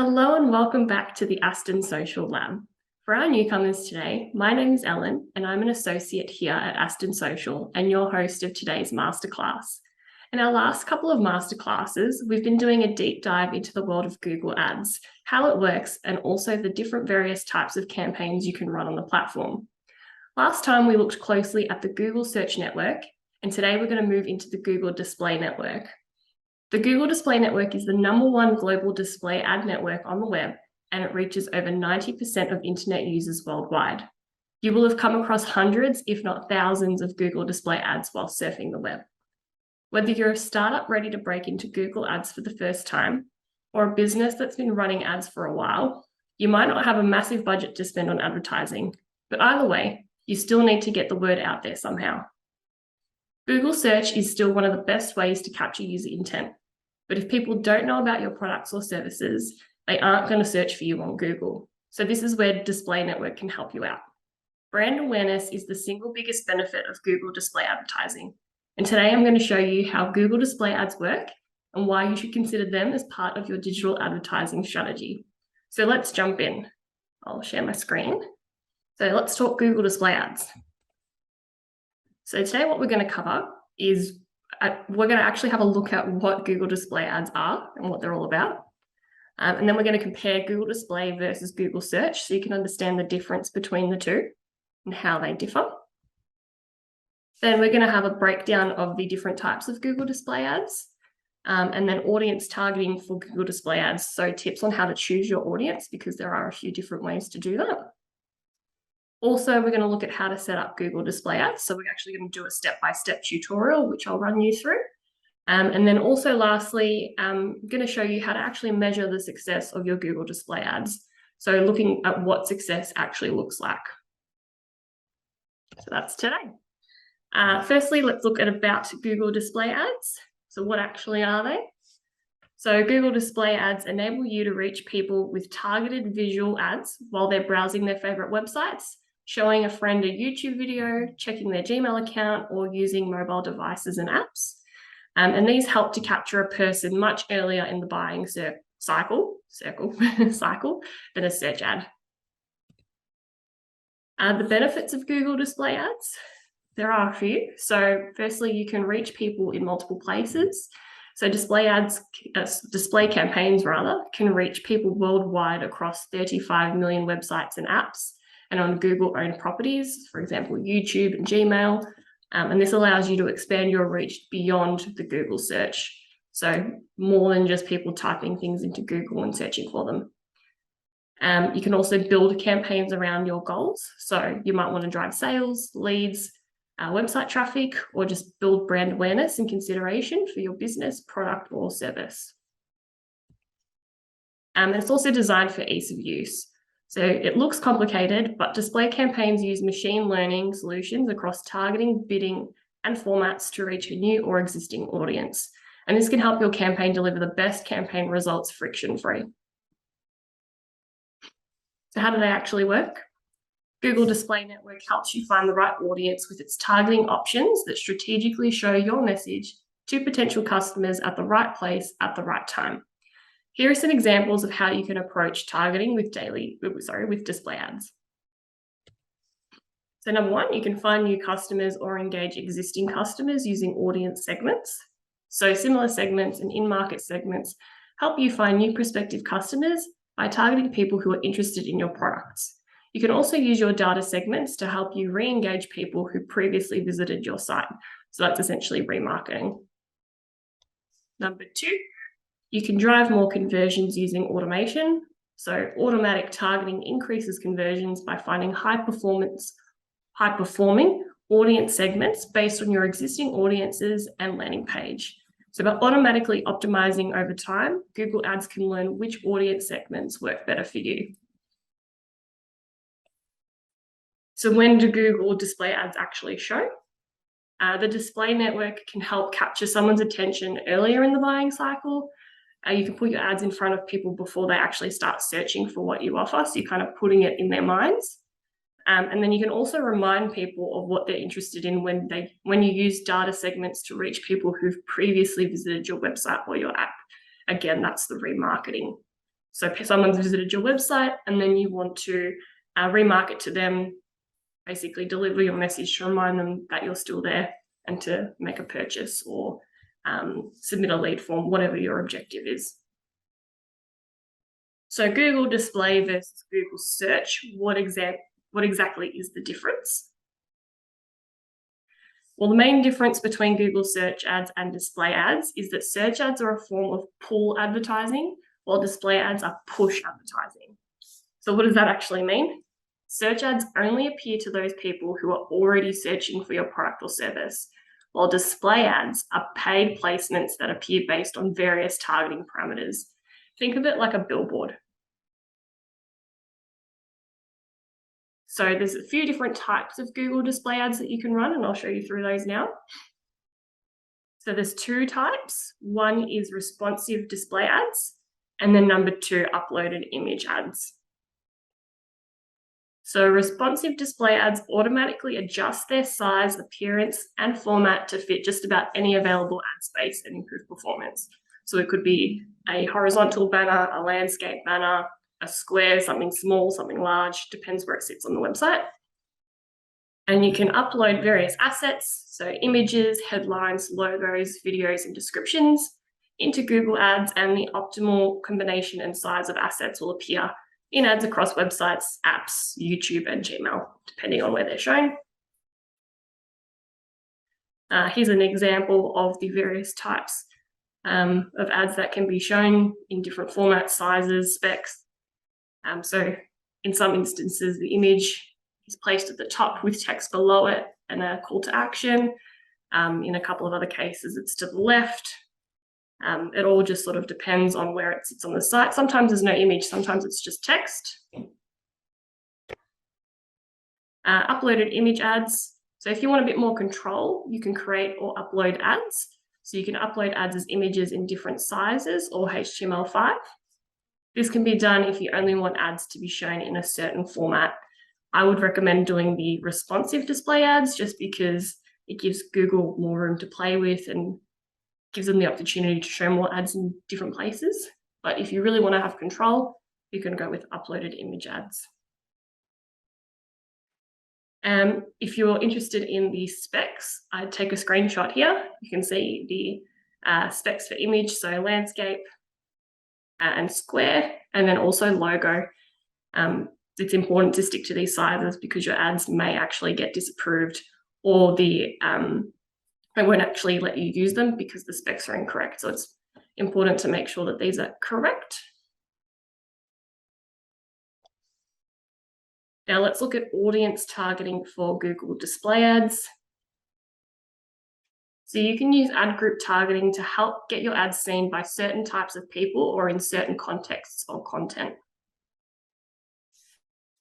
Hello and welcome back to the Aston Social Lab. For our newcomers today, my name is Ellen and I'm an associate here at Aston Social and your host of today's masterclass. In our last couple of masterclasses, we've been doing a deep dive into the world of Google Ads, how it works, and also the different various types of campaigns you can run on the platform. Last time we looked closely at the Google Search Network, and today we're going to move into the Google Display Network. The Google Display Network is the #1 global display ad network on the web, and it reaches over 90% of internet users worldwide. You will have come across hundreds, if not thousands, of Google Display ads while surfing the web. Whether you're a startup ready to break into Google Ads for the first time, or a business that's been running ads for a while, you might not have a massive budget to spend on advertising, but either way, you still need to get the word out there somehow. Google Search is still one of the best ways to capture user intent. But if people don't know about your products or services, they aren't going to search for you on Google. So this is where Display Network can help you out. Brand awareness is the single biggest benefit of Google Display advertising. And today I'm going to show you how Google Display ads work and why you should consider them as part of your digital advertising strategy. So let's jump in. I'll share my screen. So let's talk Google Display ads. So today what we're going to cover is we're going to actually have a look at what Google Display ads are and what they're all about. And then we're going to compare Google Display versus Google Search so you can understand the difference between the two and how they differ. Then we're going to have a breakdown of the different types of Google Display ads, and then audience targeting for Google Display ads. So tips on how to choose your audience, because there are a few different ways to do that. Also, we're going to look at how to set up Google Display ads. So we're actually going to do a step-by-step tutorial, which I'll run you through. And then also lastly, I'm going to show you how to actually measure the success of your Google Display ads. So looking at what success actually looks like. So that's today. Firstly, let's look at about Google Display ads. So what actually are they? So Google Display ads enable you to reach people with targeted visual ads while they're browsing their favorite websites, showing a friend a YouTube video, checking their Gmail account, or using mobile devices and apps. And these help to capture a person much earlier in the buying cycle than a search ad. The benefits of Google Display ads, there are a few. So firstly, you can reach people in multiple places. So display campaigns can reach people worldwide across 35 million websites and apps and on Google-owned properties, for example, YouTube and Gmail. And this allows you to expand your reach beyond the Google search. So more than just people typing things into Google and searching for them. You can also build campaigns around your goals. So you might want to drive sales, leads, website traffic, or just build brand awareness and consideration for your business, product, or service. And it's also designed for ease of use. So it looks complicated, but display campaigns use machine learning solutions across targeting, bidding, and formats to reach a new or existing audience. And this can help your campaign deliver the best campaign results friction-free. So how do they actually work? Google Display Network helps you find the right audience with its targeting options that strategically show your message to potential customers at the right place at the right time. Here are some examples of how you can approach targeting with display ads. So number one, you can find new customers or engage existing customers using audience segments. So similar segments and in-market segments help you find new prospective customers by targeting people who are interested in your products. You can also use your data segments to help you re-engage people who previously visited your site. So that's essentially remarketing. Number two, you can drive more conversions using automation. So automatic targeting increases conversions by finding high-performing audience segments based on your existing audiences and landing page. So by automatically optimizing over time, Google Ads can learn which audience segments work better for you. So when do Google Display ads actually show? The display network can help capture someone's attention earlier in the buying cycle. You can put your ads in front of people before they actually start searching for what you offer. So you're kind of putting it in their minds. And then you can also remind people of what they're interested in when you use data segments to reach people who've previously visited your website or your app. Again, that's the remarketing. So someone's visited your website and then you want to remarket to them, basically deliver your message to remind them that you're still there and to make a purchase or submit a lead form, whatever your objective is. So Google Display versus Google Search, what exactly is the difference? Well, the main difference between Google Search ads and display ads is that search ads are a form of pull advertising, while display ads are push advertising. So what does that actually mean? Search ads only appear to those people who are already searching for your product or service, while display ads are paid placements that appear based on various targeting parameters. Think of it like a billboard. So there's a few different types of Google display ads that you can run, and I'll show you through those now. So there's two types. One is responsive display ads, and then number two, uploaded image ads. So responsive display ads automatically adjust their size, appearance, and format to fit just about any available ad space and improve performance. So it could be a horizontal banner, a landscape banner, a square, something small, something large, depends where it sits on the website. And you can upload various assets, so images, headlines, logos, videos, and descriptions into Google Ads, and the optimal combination and size of assets will appear in ads across websites, apps, YouTube, and Gmail, depending on where they're shown. Here's an example of the various types of ads that can be shown in different formats, sizes, specs. So in some instances, the image is placed at the top with text below it and a call to action. In a couple of other cases, it's to the left. It all just sort of depends on where it sits on the site. Sometimes there's no image, sometimes it's just text. Uploaded image ads. So if you want a bit more control, you can create or upload ads. So you can upload ads as images in different sizes or HTML5. This can be done if you only want ads to be shown in a certain format. I would recommend doing the responsive display ads just because it gives Google more room to play with and gives them the opportunity to show more ads in different places. But if you really want to have control, you can go with uploaded image ads. If you're interested in the specs, I'd take a screenshot here. You can see the specs for image, so landscape and square, and then also logo. It's important to stick to these sizes because your ads may actually get disapproved, or they won't actually let you use them because the specs are incorrect. So it's important to make sure that these are correct. Now let's look at audience targeting for Google Display Ads. So you can use ad group targeting to help get your ads seen by certain types of people or in certain contexts or content.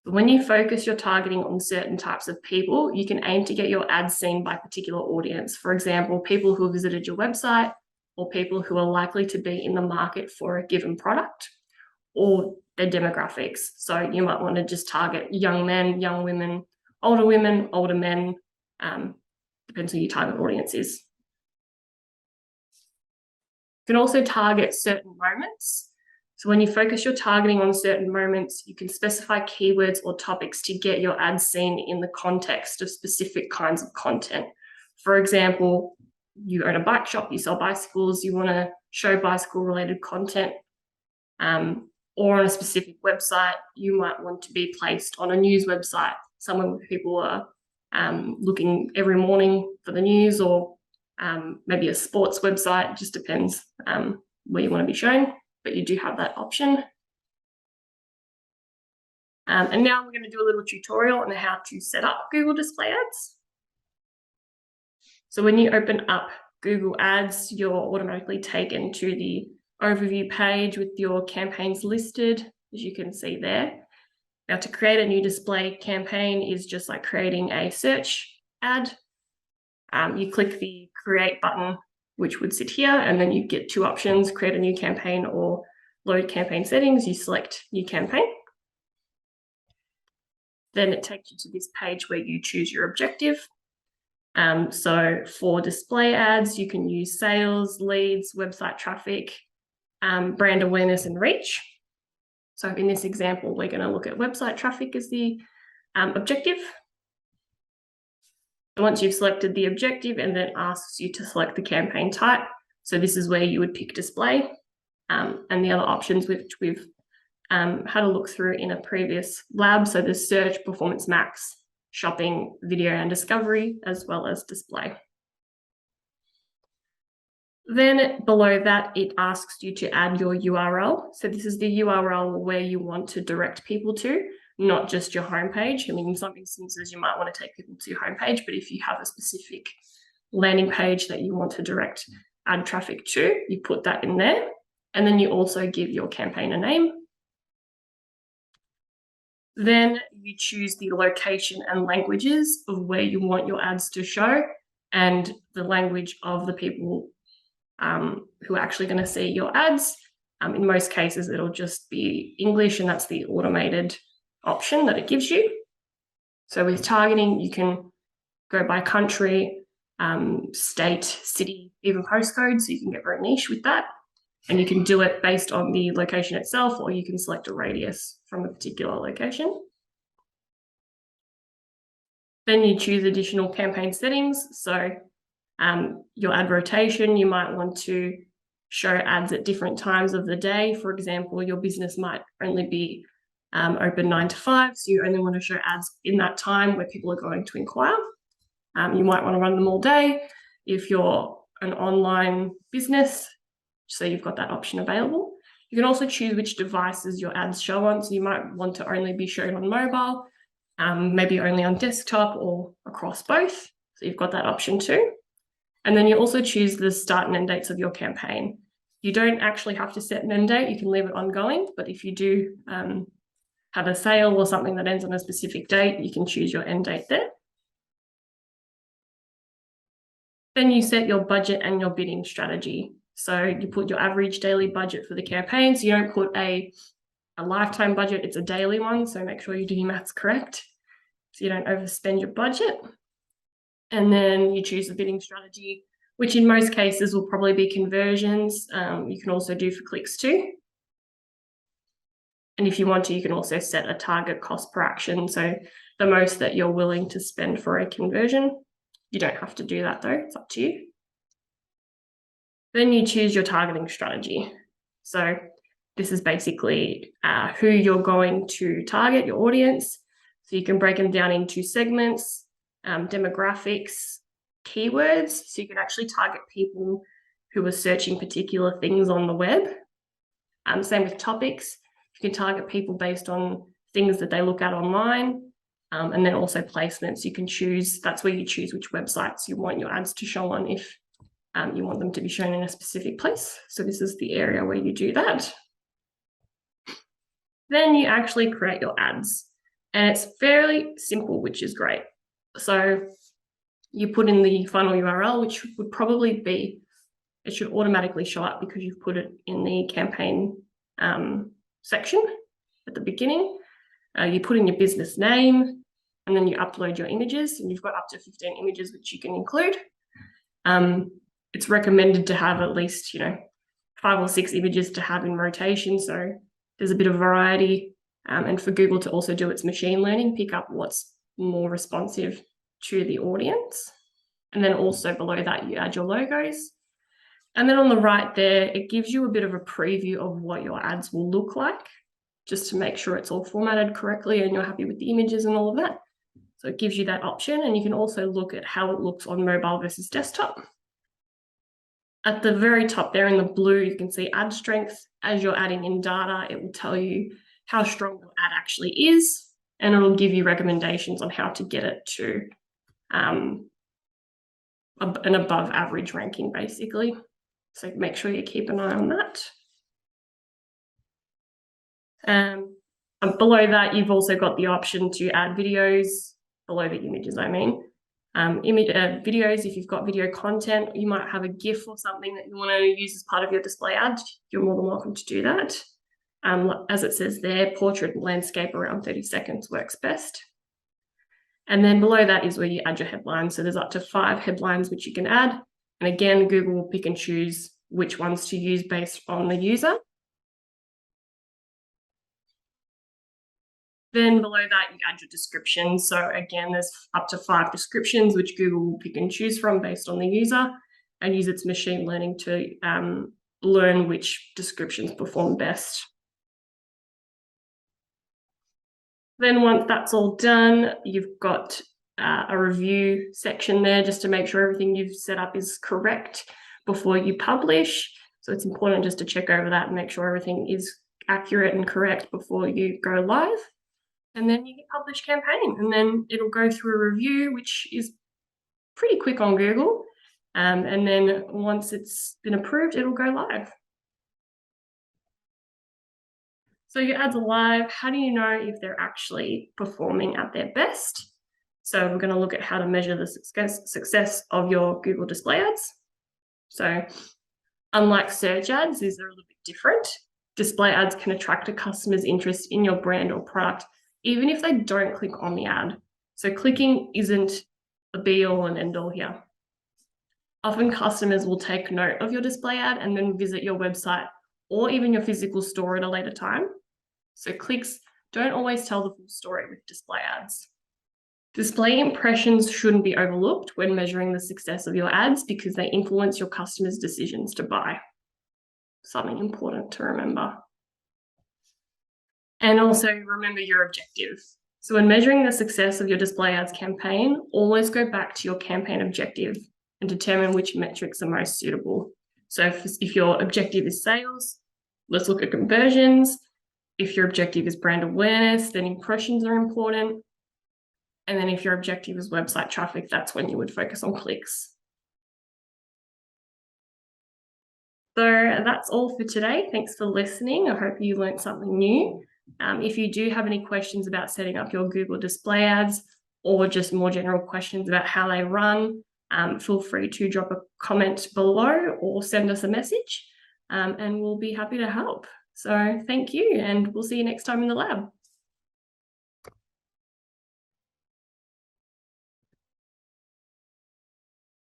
When you focus your targeting on certain types of people, you can aim to get your ads seen by a particular audience. For example, people who visited your website, or people who are likely to be in the market for a given product, or their demographics. So you might want to just target young men, young women, older men, depends who your target audience is. You can also target certain moments. So when you focus your targeting on certain moments, you can specify keywords or topics to get your ads seen in the context of specific kinds of content. For example, you own a bike shop, you sell bicycles, you want to show bicycle related content, or on a specific website, you might want to be placed on a news website, somewhere where people are looking every morning for the news, or maybe a sports website. It just depends where you want to be shown, but you do have that option. And now we're going to do a little tutorial on how to set up Google Display Ads. So when you open up Google Ads, you're automatically taken to the overview page with your campaigns listed, as you can see there. Now, to create a new display campaign is just like creating a search ad. You click the create button, which would sit here, and then you get two options: create a new campaign or load campaign settings. You select new campaign. Then it takes you to this page where you choose your objective. So for display ads, you can use sales, leads, website traffic, brand awareness and reach. So in this example, we're going to look at website traffic as the objective. Once you've selected the objective, and then asks you to select the campaign type. So this is where you would pick display, and the other options which we've had a look through in a previous lab. So there's search, performance max, shopping, video and discovery, as well as display. Then below that, it asks you to add your URL. So this is the URL where you want to direct people to, not just your homepage. I mean, in some instances, you might want to take people to your homepage, but if you have a specific landing page that you want to add traffic to, you put that in there. And then you also give your campaign a name. Then you choose the location and languages of where you want your ads to show and the language of the people who are actually going to see your ads. In most cases, it'll just be English, and that's the automated option that it gives you. So with targeting, you can go by country, state, city, even postcode, so you can get very niche with that. And you can do it based on the location itself, or you can select a radius from a particular location. Then you choose additional campaign settings. So your ad rotation, you might want to show ads at different times of the day. For example, your business might only be open 9 to 5, so you only want to show ads in that time where people are going to inquire. You might want to run them all day if you're an online business, so you've got that option available. You can also choose which devices your ads show on, so you might want to only be shown on mobile, maybe only on desktop or across both, so you've got that option too. And then you also choose the start and end dates of your campaign. You don't actually have to set an end date, you can leave it ongoing, but if you do have a sale or something that ends on a specific date, you can choose your end date there. Then you set your budget and your bidding strategy. So you put your average daily budget for the campaign. So you don't put a lifetime budget, it's a daily one. So make sure you do your maths correct so you don't overspend your budget. And then you choose the bidding strategy, which in most cases will probably be conversions. You can also do for clicks too. And if you want to, you can also set a target cost per action. So the most that you're willing to spend for a conversion. You don't have to do that though, it's up to you. Then you choose your targeting strategy. So this is basically who you're going to target, your audience. So you can break them down into segments, demographics, keywords. So you can actually target people who are searching particular things on the web. Same with topics. You can target people based on things that they look at online. And then also placements, you can choose, that's where you choose which websites you want your ads to show on if you want them to be shown in a specific place. So this is the area where you do that. Then you actually create your ads, and it's fairly simple, which is great. So you put in the final URL, which would probably be, it should automatically show up because you've put it in the campaign section at the beginning. You put in your business name, and then you upload your images, and you've got up to 15 images which you can include. It's recommended to have at least 5 or 6 images to have in rotation, so there's a bit of variety, and for Google to also do its machine learning, pick up what's more responsive to the audience. And then also below that you add your logos. And then on the right there, it gives you a bit of a preview of what your ads will look like, just to make sure it's all formatted correctly and you're happy with the images and all of that. So it gives you that option, and you can also look at how it looks on mobile versus desktop. At the very top there in the blue, you can see ad strength. As you're adding in data, it will tell you how strong your ad actually is, and it'll give you recommendations on how to get it to an above average ranking, basically. So make sure you keep an eye on that. Below that, you've also got the option to add videos, below the images, I mean. Videos, if you've got video content, you might have a GIF or something that you want to use as part of your display ad, you're more than welcome to do that. As it says there, portrait and landscape around 30 seconds works best. And then below that is where you add your headlines. So there's up to 5 headlines which you can add. And again, Google will pick and choose which ones to use based on the user. Then below that, you add your descriptions. So again, there's up to 5 descriptions, which Google will pick and choose from based on the user and use its machine learning to learn which descriptions perform best. Then once that's all done, you've got a review section there just to make sure everything you've set up is correct before you publish. So it's important just to check over that and make sure everything is accurate and correct before you go live. And then you hit publish campaign, and then it'll go through a review, which is pretty quick on Google. And then once it's been approved, it'll go live. So your ads are live. How do you know if they're actually performing at their best? So we're going to look at how to measure the success of your Google display ads. So unlike search ads, these are a little bit different. Display ads can attract a customer's interest in your brand or product, even if they don't click on the ad. So clicking isn't the be all and end all here. Often customers will take note of your display ad and then visit your website or even your physical store at a later time. So clicks don't always tell the full story with display ads. Display impressions shouldn't be overlooked when measuring the success of your ads because they influence your customers' decisions to buy. Something important to remember. And also remember your objective. So when measuring the success of your display ads campaign, always go back to your campaign objective and determine which metrics are most suitable. So if your objective is sales, let's look at conversions. If your objective is brand awareness, then impressions are important. And then if your objective is website traffic, that's when you would focus on clicks. So that's all for today. Thanks for listening. I hope you learned something new. If you do have any questions about setting up your Google display ads or just more general questions about how they run, feel free to drop a comment below or send us a message and we'll be happy to help. So thank you, and we'll see you next time in the lab.